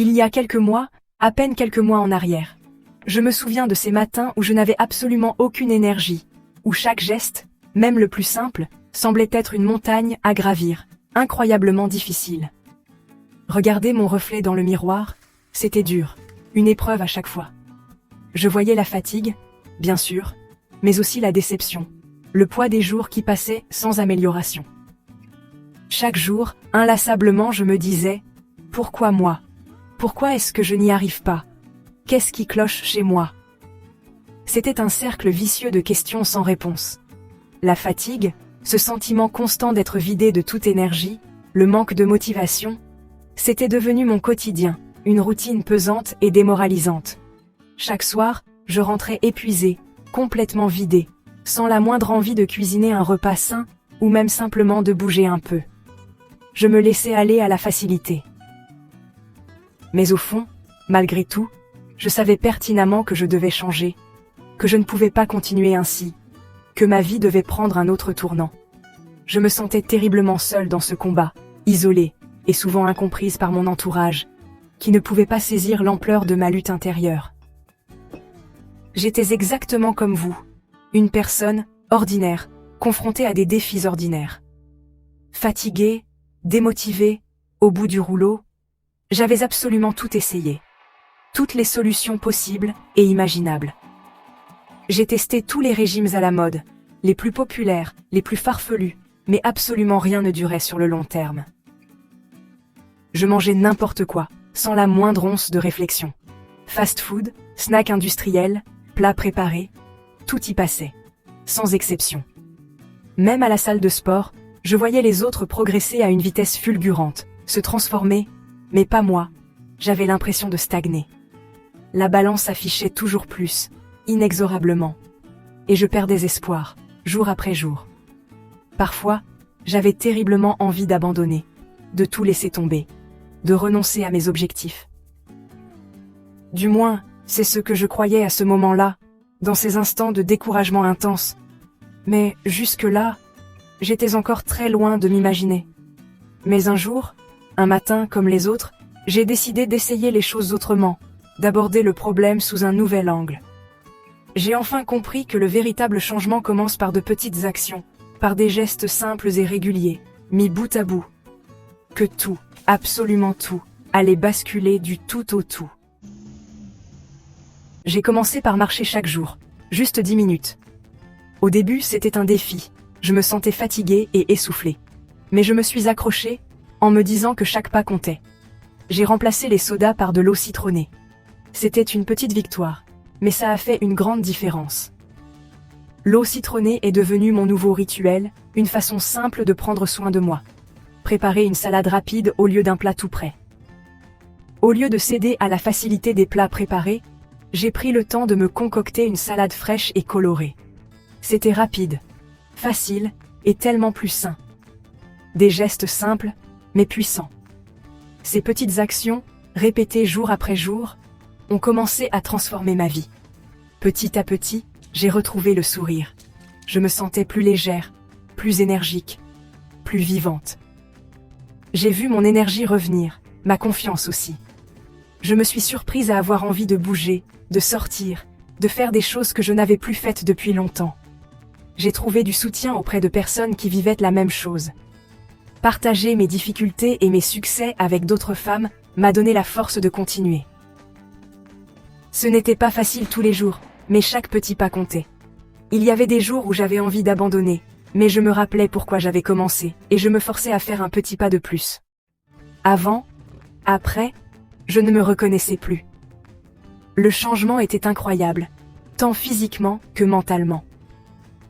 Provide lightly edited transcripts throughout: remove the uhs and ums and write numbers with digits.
Il y a quelques mois, à peine quelques mois en arrière. Je me souviens de ces matins où je n'avais absolument aucune énergie, où chaque geste, même le plus simple, semblait être une montagne à gravir, incroyablement difficile. Regarder mon reflet dans le miroir, c'était dur, une épreuve à chaque fois. Je voyais la fatigue, bien sûr, mais aussi la déception, le poids des jours qui passaient sans amélioration. Chaque jour, inlassablement, je me disais « Pourquoi moi ? Pourquoi est-ce que je n'y arrive pas ? Qu'est-ce qui cloche chez moi ?» C'était un cercle vicieux de questions sans réponse. La fatigue, ce sentiment constant d'être vidé de toute énergie, le manque de motivation, c'était devenu mon quotidien, une routine pesante et démoralisante. Chaque soir, je rentrais épuisé, complètement vidé, sans la moindre envie de cuisiner un repas sain, ou même simplement de bouger un peu. Je me laissais aller à la facilité. Mais au fond, malgré tout, je savais pertinemment que je devais changer, que je ne pouvais pas continuer ainsi, que ma vie devait prendre un autre tournant. Je me sentais terriblement seule dans ce combat, isolée, et souvent incomprise par mon entourage, qui ne pouvait pas saisir l'ampleur de ma lutte intérieure. J'étais exactement comme vous, une personne ordinaire, confrontée à des défis ordinaires. Fatiguée, démotivée, au bout du rouleau, j'avais absolument tout essayé. Toutes les solutions possibles et imaginables. J'ai testé tous les régimes à la mode, les plus populaires, les plus farfelus, mais absolument rien ne durait sur le long terme. Je mangeais n'importe quoi, sans la moindre once de réflexion. Fast-food, snacks industriels, plats préparés, tout y passait, sans exception. Même à la salle de sport, je voyais les autres progresser à une vitesse fulgurante, se transformer, mais pas moi, j'avais l'impression de stagner. La balance affichait toujours plus, inexorablement. Et je perdais espoir, jour après jour. Parfois, j'avais terriblement envie d'abandonner, de tout laisser tomber, de renoncer à mes objectifs. Du moins, c'est ce que je croyais à ce moment-là, dans ces instants de découragement intense. Mais jusque-là, j'étais encore très loin de m'imaginer. Mais un jour, un matin comme les autres, j'ai décidé d'essayer les choses autrement, d'aborder le problème sous un nouvel angle. J'ai enfin compris que le véritable changement commence par de petites actions, par des gestes simples et réguliers, mis bout à bout. Que tout, absolument tout, allait basculer du tout au tout. J'ai commencé par marcher chaque jour, juste 10 minutes. Au début, c'était un défi, je me sentais fatiguée et essoufflée. Mais je me suis accrochée, en me disant que chaque pas comptait. J'ai remplacé les sodas par de l'eau citronnée. C'était une petite victoire, mais ça a fait une grande différence. L'eau citronnée est devenue mon nouveau rituel, une façon simple de prendre soin de moi. Préparer une salade rapide au lieu d'un plat tout prêt. Au lieu de céder à la facilité des plats préparés, j'ai pris le temps de me concocter une salade fraîche et colorée. C'était rapide, facile et tellement plus sain. Des gestes simples, mais puissants. Ces petites actions, répétées jour après jour, ont commencé à transformer ma vie. Petit à petit, j'ai retrouvé le sourire. Je me sentais plus légère, plus énergique, plus vivante. J'ai vu mon énergie revenir, ma confiance aussi. Je me suis surprise à avoir envie de bouger, de sortir, de faire des choses que je n'avais plus faites depuis longtemps. J'ai trouvé du soutien auprès de personnes qui vivaient la même chose. Partager mes difficultés et mes succès avec d'autres femmes m'a donné la force de continuer. Ce n'était pas facile tous les jours, mais chaque petit pas comptait. Il y avait des jours où j'avais envie d'abandonner, mais je me rappelais pourquoi j'avais commencé, et je me forçais à faire un petit pas de plus. Avant, après, je ne me reconnaissais plus. Le changement était incroyable, tant physiquement que mentalement.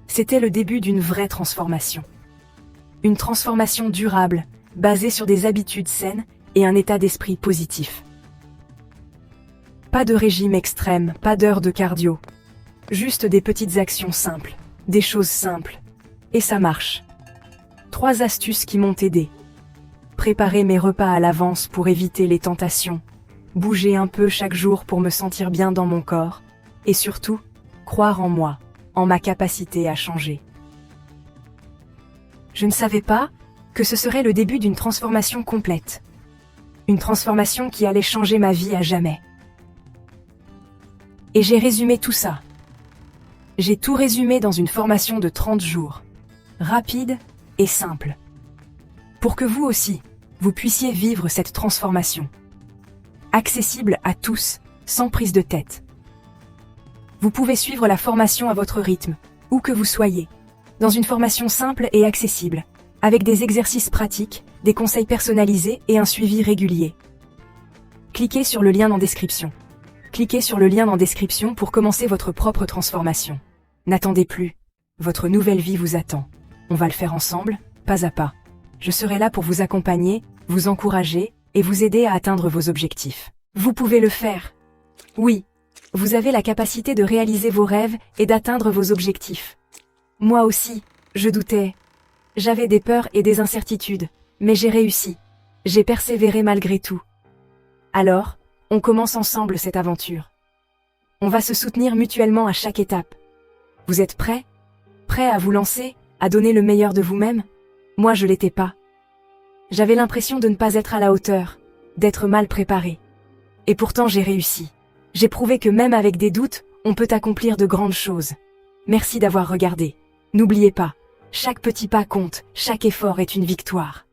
C'était le début d'une vraie transformation. Une transformation durable, basée sur des habitudes saines et un état d'esprit positif. Pas de régime extrême, pas d'heures de cardio. Juste des petites actions simples, des choses simples. Et ça marche. 3 astuces qui m'ont aidé. Préparer mes repas à l'avance pour éviter les tentations. Bouger un peu chaque jour pour me sentir bien dans mon corps. Et surtout, croire en moi, en ma capacité à changer. Je ne savais pas que ce serait le début d'une transformation complète. Une transformation qui allait changer ma vie à jamais. Et j'ai résumé tout ça. J'ai tout résumé dans une formation de 30 jours. Rapide et simple. Pour que vous aussi, vous puissiez vivre cette transformation. Accessible à tous, sans prise de tête. Vous pouvez suivre la formation à votre rythme, où que vous soyez. Dans une formation simple et accessible, avec des exercices pratiques, des conseils personnalisés et un suivi régulier. Cliquez sur le lien en description. Cliquez sur le lien en description pour commencer votre propre transformation. N'attendez plus. Votre nouvelle vie vous attend. On va le faire ensemble, pas à pas. Je serai là pour vous accompagner, vous encourager et vous aider à atteindre vos objectifs. Vous pouvez le faire. Oui, vous avez la capacité de réaliser vos rêves et d'atteindre vos objectifs. Moi aussi, je doutais. J'avais des peurs et des incertitudes, mais j'ai réussi. J'ai persévéré malgré tout. Alors, on commence ensemble cette aventure. On va se soutenir mutuellement à chaque étape. Vous êtes prêts? Prêts à vous lancer, à donner le meilleur de vous-même? Moi je l'étais pas. J'avais l'impression de ne pas être à la hauteur, d'être mal préparé. Et pourtant j'ai réussi. J'ai prouvé que même avec des doutes, on peut accomplir de grandes choses. Merci d'avoir regardé. N'oubliez pas, chaque petit pas compte, chaque effort est une victoire.